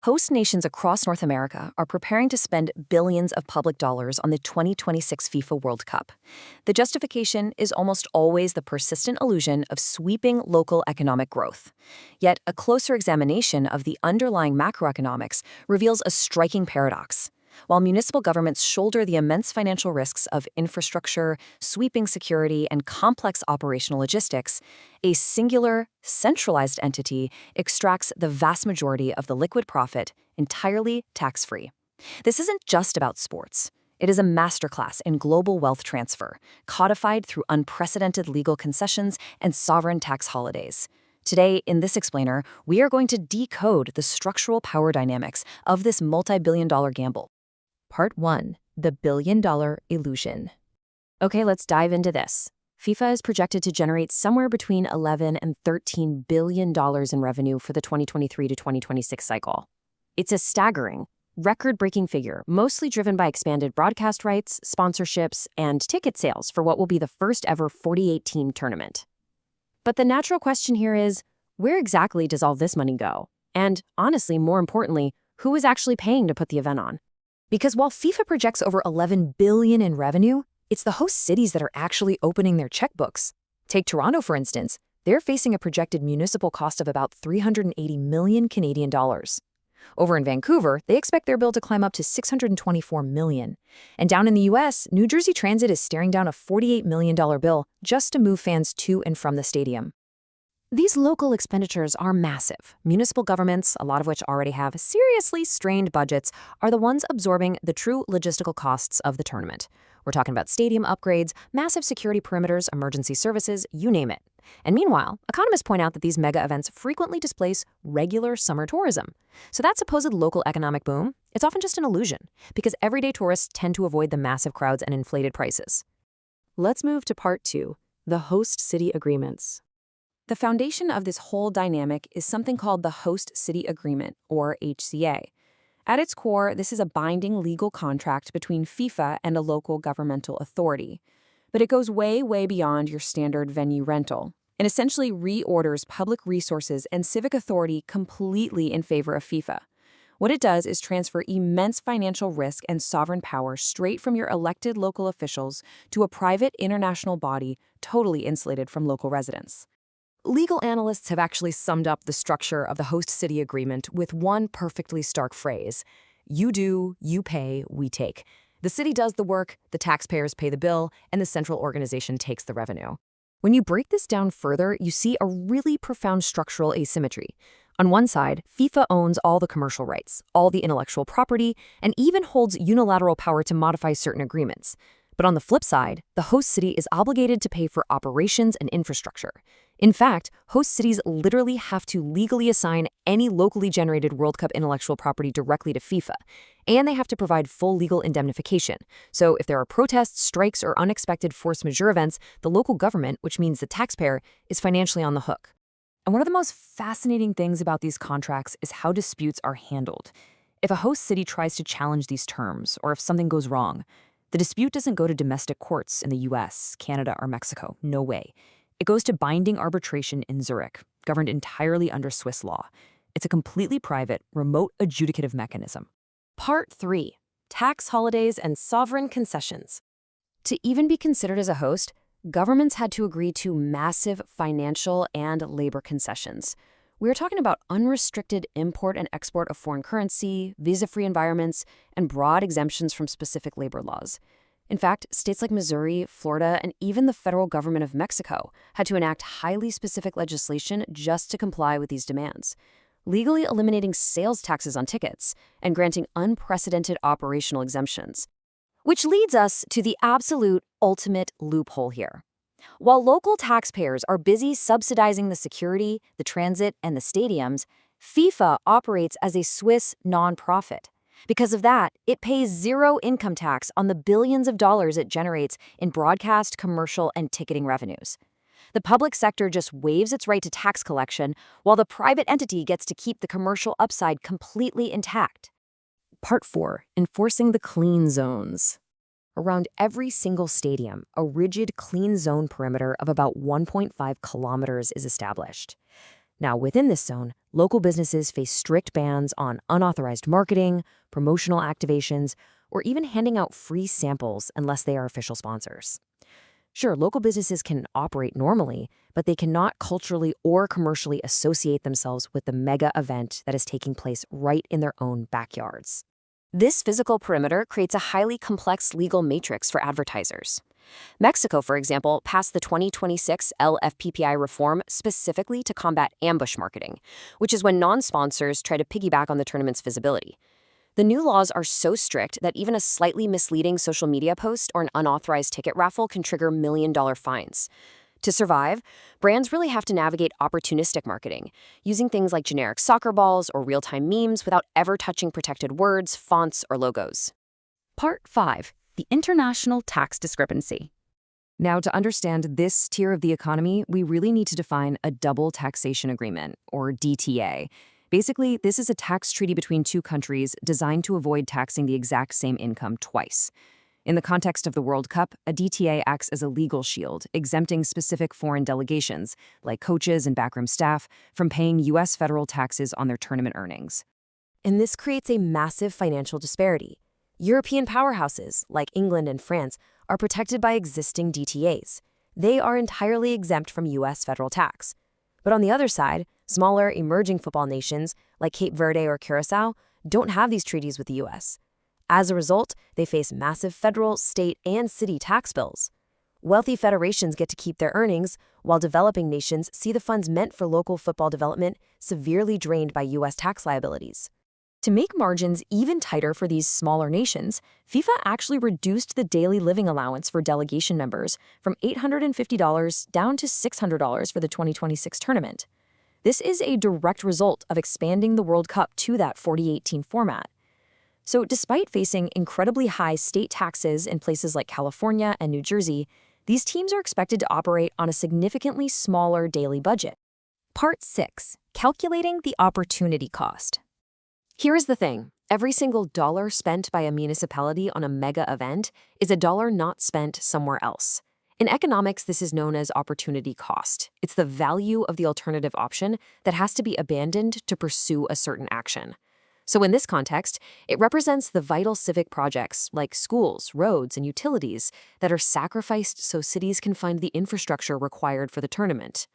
Host nations across North America are preparing to spend billions of public dollars on the 2026 FIFA World Cup. The justification is almost always the persistent illusion of sweeping local economic growth. Yet, a closer examination of the underlying macroeconomics reveals a striking paradox. While municipal governments shoulder the immense financial risks of infrastructure, sweeping security, and complex operational logistics, a singular, centralized entity extracts the vast majority of the liquid profit entirely tax-free. This isn't just about sports. It is a masterclass in global wealth transfer, codified through unprecedented legal concessions and sovereign tax holidays. Today, in this explainer, we are going to decode the structural power dynamics of this multi-billion-dollar gamble. Part 1. The billion-dollar illusion. Okay, let's dive into this. FIFA is projected to generate somewhere between $11 and $13 billion in revenue for the 2023 to 2026 cycle. It's a staggering, record-breaking figure, mostly driven by expanded broadcast rights, sponsorships, and ticket sales for what will be the first-ever 48-team tournament. But the natural question here is, where exactly does all this money go? And, honestly, more importantly, who is actually paying to put the event on? Because while FIFA projects over $11 billion in revenue, it's the host cities that are actually opening their checkbooks. Take Toronto, for instance. They're facing a projected municipal cost of about $380 million Canadian dollars. Over in Vancouver, they expect their bill to climb up to $624 million. And down in the US, New Jersey Transit is staring down a $48 million bill just to move fans to and from the stadium. These local expenditures are massive. Municipal governments, a lot of which already have seriously strained budgets, are the ones absorbing the true logistical costs of the tournament. We're talking about stadium upgrades, massive security perimeters, emergency services, you name it. And meanwhile, economists point out that these mega events frequently displace regular summer tourism. So that supposed local economic boom, it's often just an illusion, because everyday tourists tend to avoid the massive crowds and inflated prices. Let's move to part 2, the host city agreements. The foundation of this whole dynamic is something called the Host City Agreement, or HCA. At its core, this is a binding legal contract between FIFA and a local governmental authority. But it goes way, way beyond your standard venue rental, and essentially reorders public resources and civic authority completely in favor of FIFA. What it does is transfer immense financial risk and sovereign power straight from your elected local officials to a private international body totally insulated from local residents. Legal analysts have actually summed up the structure of the host city agreement with one perfectly stark phrase: you do, you pay, we take. The city does the work, the taxpayers pay the bill, and the central organization takes the revenue. When you break this down further, you see a really profound structural asymmetry. On one side, FIFA owns all the commercial rights, all the intellectual property, and even holds unilateral power to modify certain agreements. But on the flip side, the host city is obligated to pay for operations and infrastructure. In fact, host cities literally have to legally assign any locally generated World Cup intellectual property directly to FIFA, and they have to provide full legal indemnification. So if there are protests, strikes, or unexpected force majeure events, the local government, which means the taxpayer, is financially on the hook. And one of the most fascinating things about these contracts is how disputes are handled. If a host city tries to challenge these terms, or if something goes wrong, the dispute doesn't go to domestic courts in the US, Canada, or Mexico. No way. It goes to binding arbitration in Zurich, governed entirely under Swiss law. It's a completely private, remote adjudicative mechanism. Part 3. Tax holidays and sovereign concessions. To even be considered as a host, governments had to agree to massive financial and labor concessions. We are talking about unrestricted import and export of foreign currency, visa-free environments, and broad exemptions from specific labor laws. In fact, states like Missouri, Florida, and even the federal government of Mexico had to enact highly specific legislation just to comply with these demands, legally eliminating sales taxes on tickets and granting unprecedented operational exemptions. Which leads us to the absolute ultimate loophole here. While local taxpayers are busy subsidizing the security, the transit, and the stadiums, FIFA operates as a Swiss nonprofit. Because of that, it pays zero income tax on the billions of dollars it generates in broadcast, commercial, and ticketing revenues. The public sector just waives its right to tax collection, while the private entity gets to keep the commercial upside completely intact. Part 4. Enforcing the clean zones. Around every single stadium, a rigid clean zone perimeter of about 1.5 kilometers is established. Now, within this zone, Local businesses face strict bans on unauthorized marketing, promotional activations, or even handing out free samples unless they are official sponsors. Sure, local businesses can operate normally, but they cannot culturally or commercially associate themselves with the mega event that is taking place right in their own backyards. This physical perimeter creates a highly complex legal matrix for advertisers. Mexico, for example, passed the 2026 LFPPI reform specifically to combat ambush marketing, which is when non-sponsors try to piggyback on the tournament's visibility. The new laws are so strict that even a slightly misleading social media post or an unauthorized ticket raffle can trigger million-dollar fines. To survive, brands really have to navigate opportunistic marketing, using things like generic soccer balls or real-time memes without ever touching protected words, fonts, or logos. Part 5. The International Tax Discrepancy. Now, to understand this tier of the economy, we really need to define a double taxation agreement, or DTA. Basically, this is a tax treaty between two countries designed to avoid taxing the exact same income twice. In the context of the World Cup, a DTA acts as a legal shield, exempting specific foreign delegations, like coaches and backroom staff, from paying U.S. federal taxes on their tournament earnings. And this creates a massive financial disparity. European powerhouses, like England and France, are protected by existing DTAs. They are entirely exempt from U.S. federal tax. But on the other side, smaller, emerging football nations, like Cape Verde or Curacao, don't have these treaties with the U.S. As a result, they face massive federal, state, and city tax bills. Wealthy federations get to keep their earnings, while developing nations see the funds meant for local football development severely drained by U.S. tax liabilities. To make margins even tighter for these smaller nations, FIFA actually reduced the daily living allowance for delegation members from $850 down to $600 for the 2026 tournament. This is a direct result of expanding the World Cup to that 40-18 format. So despite facing incredibly high state taxes in places like California and New Jersey, these teams are expected to operate on a significantly smaller daily budget. Part 6. Calculating the opportunity cost. Here's the thing. Every single dollar spent by a municipality on a mega event is a dollar not spent somewhere else. In economics, this is known as opportunity cost. It's the value of the alternative option that has to be abandoned to pursue a certain action. So in this context, it represents the vital civic projects like schools, roads, and utilities that are sacrificed so cities can find the infrastructure required for the tournament.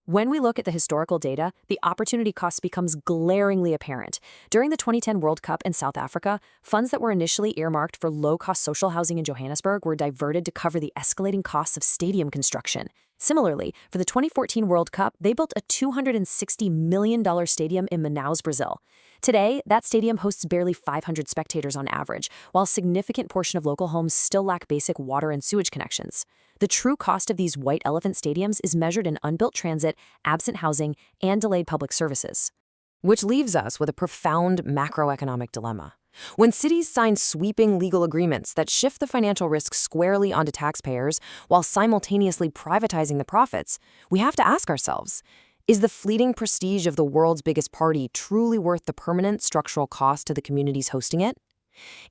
When we look at the historical data, the opportunity cost becomes glaringly apparent. During the 2010 World Cup in South Africa, funds that were initially earmarked for low-cost social housing in Johannesburg were diverted to cover the escalating costs of stadium construction. Similarly, for the 2014 World Cup, they built a $260 million stadium in Manaus, Brazil. Today, that stadium hosts barely 500 spectators on average, while a significant portion of local homes still lack basic water and sewage connections. The true cost of these white elephant stadiums is measured in unbuilt transit, absent housing, and delayed public services. Which leaves us with a profound macroeconomic dilemma. When cities sign sweeping legal agreements that shift the financial risk squarely onto taxpayers while simultaneously privatizing the profits, we have to ask ourselves, is the fleeting prestige of the world's biggest party truly worth the permanent structural cost to the communities hosting it?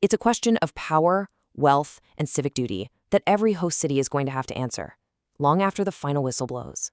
It's a question of power, wealth, and civic duty that every host city is going to have to answer, long after the final whistle blows.